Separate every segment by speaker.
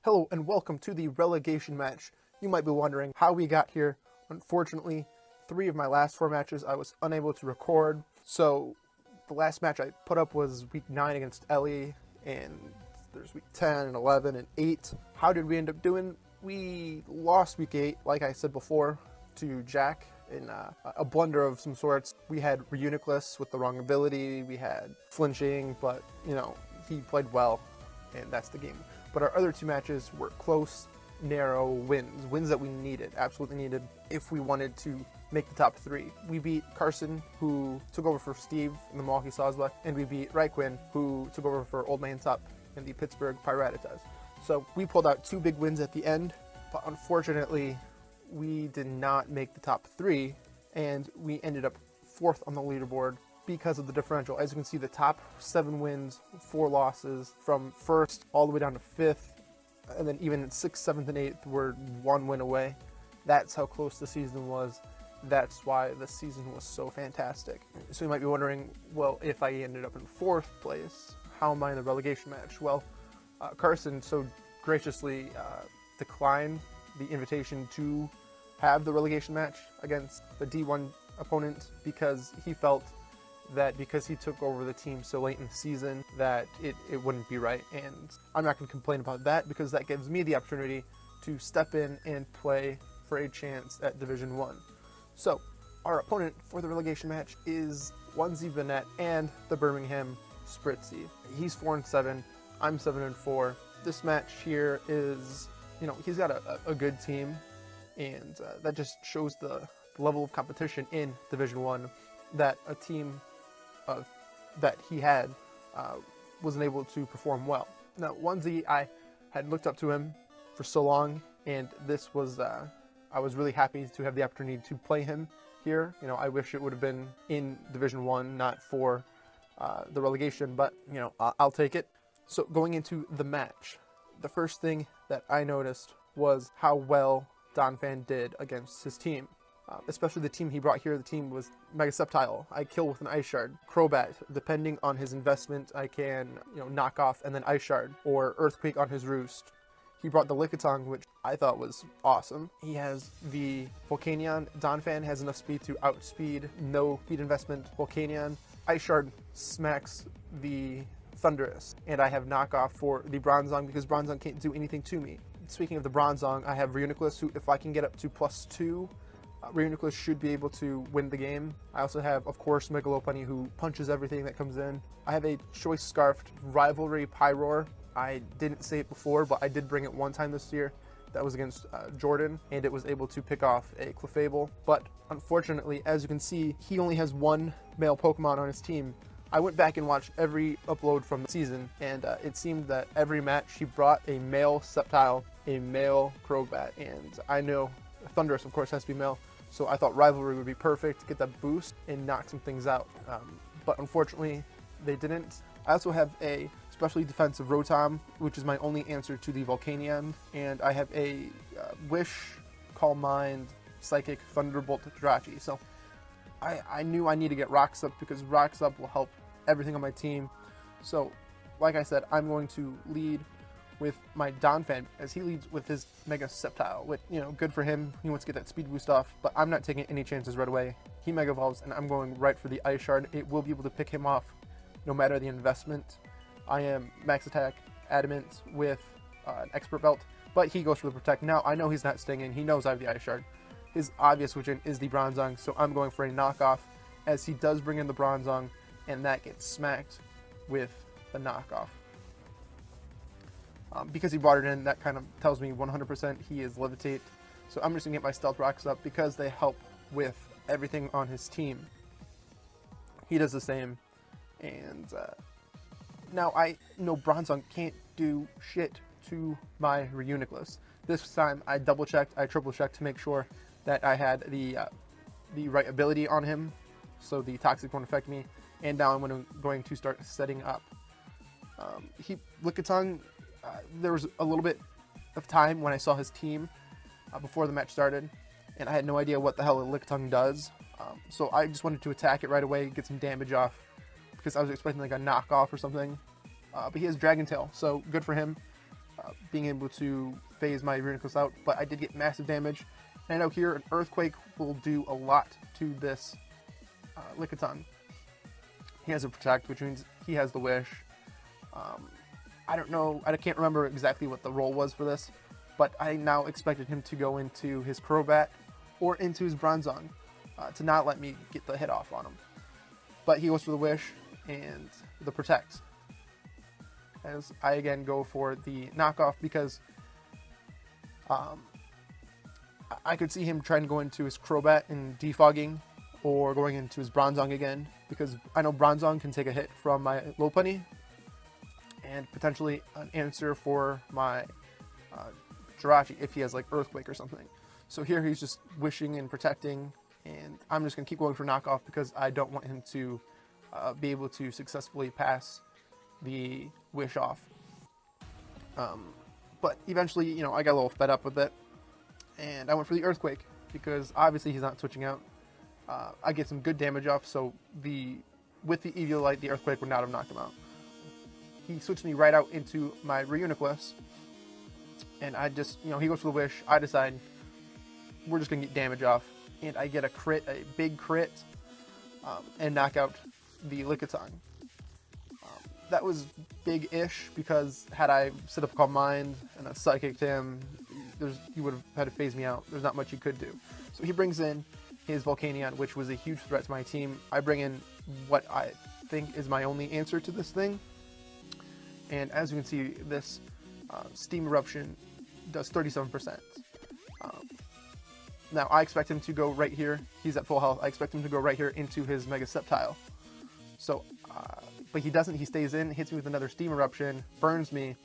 Speaker 1: Hello and welcome to the relegation match. You might be wondering how we got here. Unfortunately, 3 of my last 4 matches I was unable to record. So the last match I put up was week 9 against Ellie, and there's week 10 and 11 and 8. How did we end up doing? We lost week 8, like I said before, to Jack in a blunder of some sorts. We had Reuniclus with the wrong ability, we had flinching, but he played well, and that's the game. But our other 2 matches were close, narrow wins that we needed, absolutely needed, if we wanted to make the top 3. We beat Carson, who took over for Steve in the Milwaukee Sawsbuck, and we beat Ryquin, who took over for Old Man Tup in the Pittsburgh Piratas. So we pulled out 2 big wins at the end, but unfortunately, we did not make the top 3, and we ended up 4th on the leaderboard because of the differential. As you can see, the top 7 wins, 4 losses, from 1st all the way down to 5th, and then even 6th, 7th, and 8th were 1 win away. That's how close the season was. That's why the season was so fantastic. So you might be wondering, well, if I ended up in 4th place, how am I in the relegation match? Well, Carson so graciously declined the invitation to have the relegation match against the D1 opponent because he felt that because he took over the team so late in the season that it wouldn't be right. And I'm not going to complain about that because that gives me the opportunity to step in and play for a chance at Division 1. So our opponent for the relegation match is Onesie Banette and the Birmingham Spritzee. He's 4-7, I'm 7-4. This match here is, he's got a good team, and that just shows the level of competition in Division 1 that a team that he had wasn't able to perform well. Now, Onesie, I had looked up to him for so long, and this was, I was really happy to have the opportunity to play him here. I wish it would have been in Division 1, not for the relegation, but, I'll take it. So going into the match, the first thing that I noticed was how well Donphan did against his team. Especially the team he brought here. The team was Mega Sceptile. I kill with an Ice Shard. Crobat, depending on his investment, I can, knock off and then Ice Shard, or Earthquake on his Roost. He brought the Lickitung, which I thought was awesome. He has the Volcanion. Donphan has enough speed to outspeed, no speed investment Volcanion. Ice Shard smacks the Thunderous, and I have knockoff for the Bronzong because Bronzong can't do anything to me. Speaking of the Bronzong, I have Reuniclus, who, if I can get up to +2, Reuniclus should be able to win the game. I also have, of course, Megalopunny, who punches everything that comes in. I have a Choice Scarfed Rivalry Pyroar. I didn't say it before, but I did bring it one time this year. That was against Jordan, and it was able to pick off a Clefable. But unfortunately, as you can see, he only has 1 male Pokemon on his team. I went back and watched every upload from the season, and it seemed that every match he brought a male Sceptile, a male Crobat, and I know Thunderous, of course, has to be male. So I thought Rivalry would be perfect to get that boost and knock some things out. But unfortunately, they didn't. I also have a specially defensive Rotom, which is my only answer to the Volcanion. And I have a Wish, Calm Mind, Psychic, Thunderbolt, Jirachi. So I knew I need to get Rocks Up because Rocks Up will help everything on my team. So, like I said, I'm going to lead with my Donphan as he leads with his Mega Sceptile, which, good for him. He wants to get that speed boost off, but I'm not taking any chances right away. He Mega Evolves, and I'm going right for the Ice Shard. It will be able to pick him off no matter the investment. I am Max Attack Adamant with an Expert Belt, but he goes for the Protect. Now, I know he's not stinging. He knows I have the Ice Shard. His obvious switch-in is the Bronzong, so I'm going for a knockoff as he does bring in the Bronzong, and that gets smacked with the knockoff. Because he brought it in, that kind of tells me 100% he is Levitate. So I'm just going to get my Stealth Rocks up because they help with everything on his team. He does the same. And now I know Bronzong can't do shit to my Reuniclus. This time I double-checked, I triple-checked to make sure that I had the right ability on him, so the Toxic won't affect me. And now I'm going to start setting up. Lickitung, there was a little bit of time when I saw his team before the match started, and I had no idea what the hell a Lickitung does. So I just wanted to attack it right away, get some damage off, because I was expecting like a knockoff or something. But he has Dragon Tail, so good for him. being able to phase my Reuniclus out, but I did get massive damage. And I know here an Earthquake will do a lot to this Lickitung. He has a Protect, which means he has the Wish. I don't know, I can't remember exactly what the roll was for this, but I now expected him to go into his Crobat or into his Bronzong to not let me get the hit off on him. But he goes for the Wish and the Protect. As I again go for the knockoff because I could see him trying to go into his Crobat and defogging, or going into his Bronzong again, because I know Bronzong can take a hit from my Lopunny and potentially an answer for my Jirachi if he has like Earthquake or something. So here he's just wishing and protecting, and I'm just going to keep going for knockoff because I don't want him to be able to successfully pass the Wish off. But eventually, you know, I got a little fed up with it, and I went for the Earthquake because obviously he's not switching out. I get some good damage off, so with the Eviolite, the Earthquake would not have knocked him out. He switched me right out into my Reuniclus, and I just, you know, he goes for the Wish. I decide we're just going to get damage off, and I get a crit, a big crit, and knock out the Lickitung. That was big-ish, because had I set up a Calm Mind and then Psychicked him, he would have had to phase me out. There's not much he could do. So he brings in his Volcanion, which was a huge threat to my team. I bring in what I think is my only answer to this thing. And as you can see, this Steam Eruption does 37%. Now, I expect him to go right here. He's at full health. I expect him to go right here into his Mega Sceptile. So, but he doesn't. He stays in, hits me with another Steam Eruption, burns me.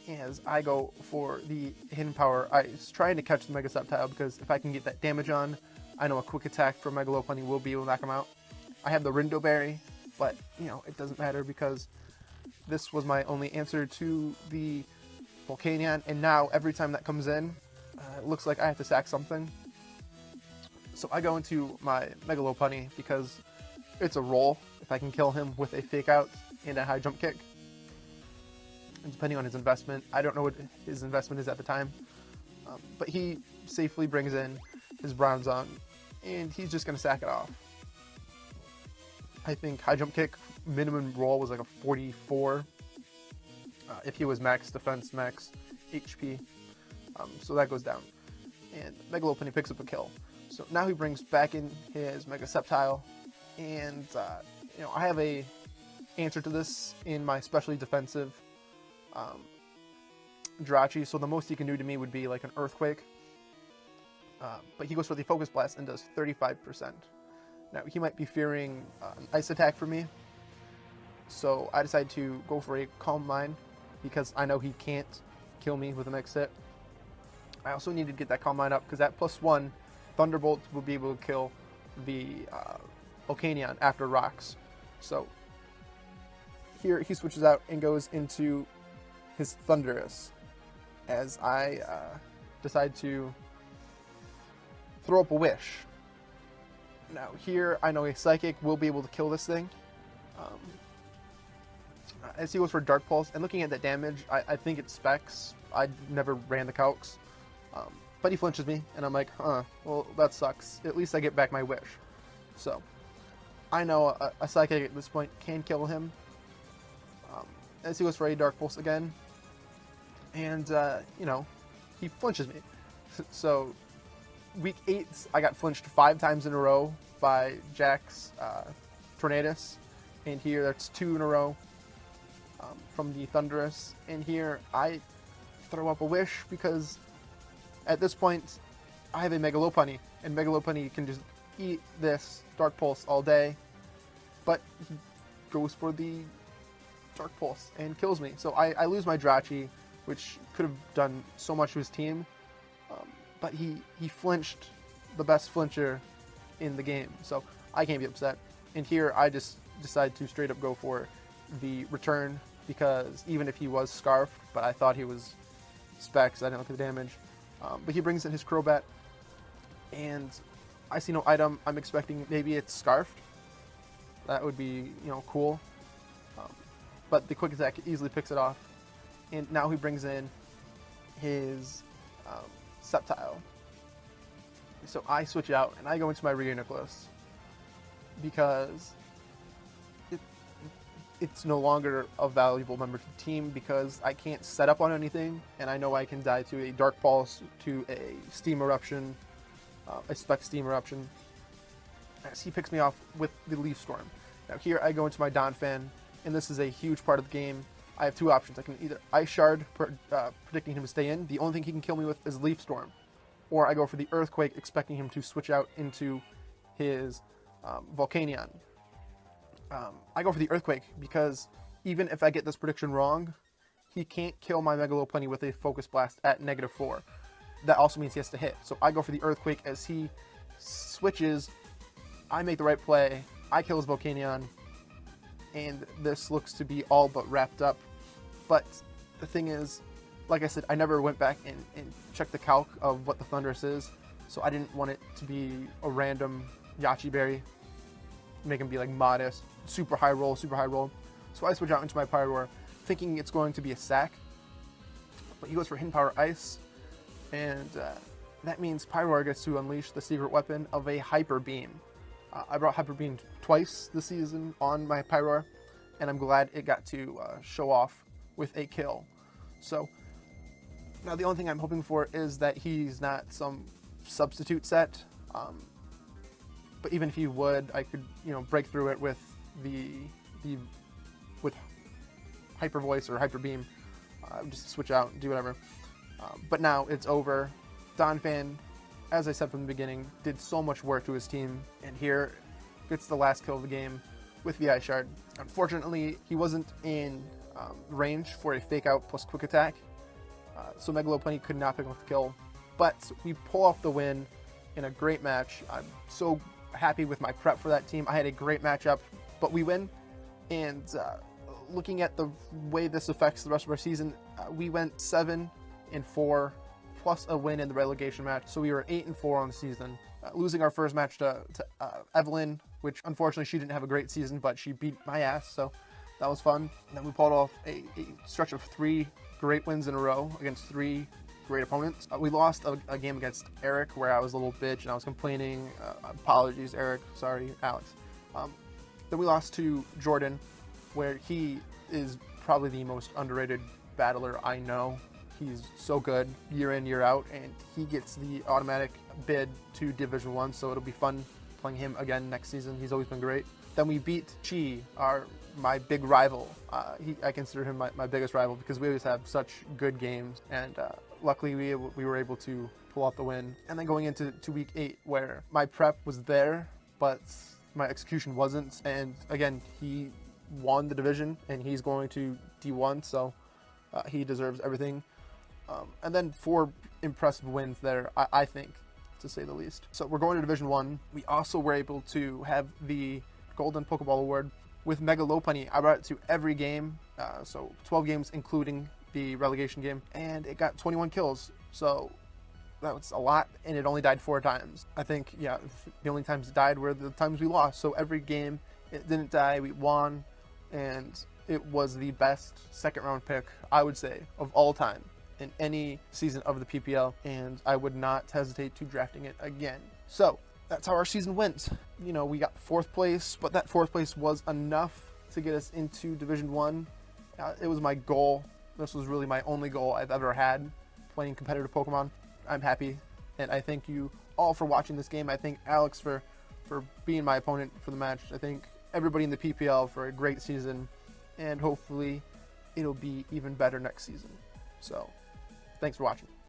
Speaker 1: As I go for the Hidden Power, I was trying to catch the Mega Sceptile because if I can get that damage on, I know a quick attack from Mega Lopunny will be able to knock him out. I have the Rindo Berry, but, you know, it doesn't matter because this was my only answer to the Volcanion, and now every time that comes in, it looks like I have to sack something. So I go into my Mega Lopunny because it's a roll if I can kill him with a Fake Out and a High Jump Kick. And depending on his investment, I don't know what his investment is at the time, but he safely brings in his Bronzong, and he's just going to sack it off. I think High Jump Kick minimum roll was like a 44 if he was max defense, max HP. So that goes down, and Mega Lopunny picks up a kill. So now he brings back in his Mega Sceptile, and you know, I have a answer to this in my specially defensive Jirachi. So the most he can do to me would be like an Earthquake, but he goes for the Focus Blast and does 35%. Now he might be fearing an Ice attack from me, so I decide to go for a Calm Mind because I know he can't kill me with the next hit. I also need to get that Calm Mind up because that +1 Thunderbolt will be able to kill the Volcanion after Rocks. So here he switches out and goes into his Thunderous as I decide to throw up a Wish. Now here I know a Psychic will be able to kill this thing. As he goes for Dark Pulse, and looking at that damage, I think it's Specs. I never ran the calcs. But he flinches me, and I'm like, well, that sucks. At least I get back my Wish. So, I know a Psychic at this point can kill him. As he goes for a Dark Pulse again. And, you know, he flinches me. So, week 8, I got flinched 5 times in a row by Jack's Tornadus. And here, that's 2 in a row from the Thunderous. And here, I throw up a Wish because at this point, I have a Mega Lopunny, and Mega Lopunny can just eat this Dark Pulse all day, but he goes for the Dark Pulse and kills me. So I lose my Jirachi, which could have done so much to his team, but he flinched the best flincher in the game, so I can't be upset. And here I just decide to straight up go for the return, because even if he was Scarfed, but I thought he was Specs, I didn't look at the damage. But he brings in his Crobat, and I see no item. I'm expecting maybe it's Scarfed. That would be, you know, cool. But the Quick Attack easily picks it off, and now he brings in his Sceptile. So I switch out and I go into my Reuniclus because it's no longer a valuable member to the team because I can't set up on anything, and I know I can die to a Dark Pulse, to a Steam Eruption, a Spec Steam Eruption, as he picks me off with the Leaf Storm. Now here I go into my Donphan, and this is a huge part of the game. I have two options. I can either Ice Shard, predicting him to stay in. The only thing he can kill me with is Leaf Storm. Or I go for the Earthquake, expecting him to switch out into his Volcanion. I go for the Earthquake because even if I get this prediction wrong, he can't kill my Mega Lopunny with a Focus Blast at -4. That also means he has to hit. So I go for the Earthquake as he switches. I make the right play. I kill his Volcanion. And this looks to be all but wrapped up. But the thing is, like I said, I never went back and checked the calc of what the Thundurus is. So I didn't want it to be a random Yachi Berry. Make him be like modest, super high roll. So I switch out into my Pyroar, thinking it's going to be a sack. But he goes for Hidden Power Ice. And that means Pyroar gets to unleash the secret weapon of a Hyper Beam. I brought Hyper Beam twice this season on my Pyroar, and I'm glad it got to show off with a kill. So now the only thing I'm hoping for is that he's not some substitute set. But even if he would, I could, break through it with with Hyper Voice or Hyper Beam. Just switch out and do whatever. But now it's over. Donphan, as I said from the beginning, did so much work to his team, and here gets the last kill of the game with the Ice Shard. Unfortunately, he wasn't in range for a Fake Out plus Quick Attack, so Mega Lopunny could not pick up the kill. But we pull off the win in a great match. I'm so happy with my prep for that team. I had a great matchup, but we win. And looking at the way this affects the rest of our season, we went 7-4 plus a win in the relegation match. So we were 8-4 on the season, losing our first match to Evelyn, which unfortunately she didn't have a great season, but she beat my ass, so that was fun. And then we pulled off a stretch of 3 great wins in a row against 3 great opponents. We lost a game against Eric where I was a little bitch and I was complaining. Apologies, Eric. Sorry, Alex. Then we lost to Jordan, where he is probably the most underrated battler I know. He's so good year in, year out, and he gets the automatic bid to Division 1, so it'll be fun playing him again next season. He's always been great. Then we beat Chi, my big rival. I consider him my biggest rival because we always have such good games, and luckily we were able to pull off the win. And then going into week 8, where my prep was there, but my execution wasn't, and again, he won the division, and he's going to D1, so he deserves everything. And then 4 impressive wins there, I think, to say the least. So we're going to Division 1. We also were able to have the Golden Pokeball Award with Mega Lopunny. I brought it to every game, so 12 games including the relegation game, and it got 21 kills. So that was a lot, and it only died 4 times. I think, yeah, the only times it died were the times we lost. So every game, it didn't die, we won, and it was the best second round pick, I would say, of all time in any season of the PPL, and I would not hesitate to drafting it again. So that's how our season went. We got 4th place, but that 4th place was enough to get us into Division 1. It was my goal. This was really my only goal I've ever had playing competitive Pokemon. I'm happy, and I thank you all for watching this game. I thank Alex for being my opponent for the match. I thank everybody in the PPL for a great season, and hopefully it'll be even better next season. So thanks for watching.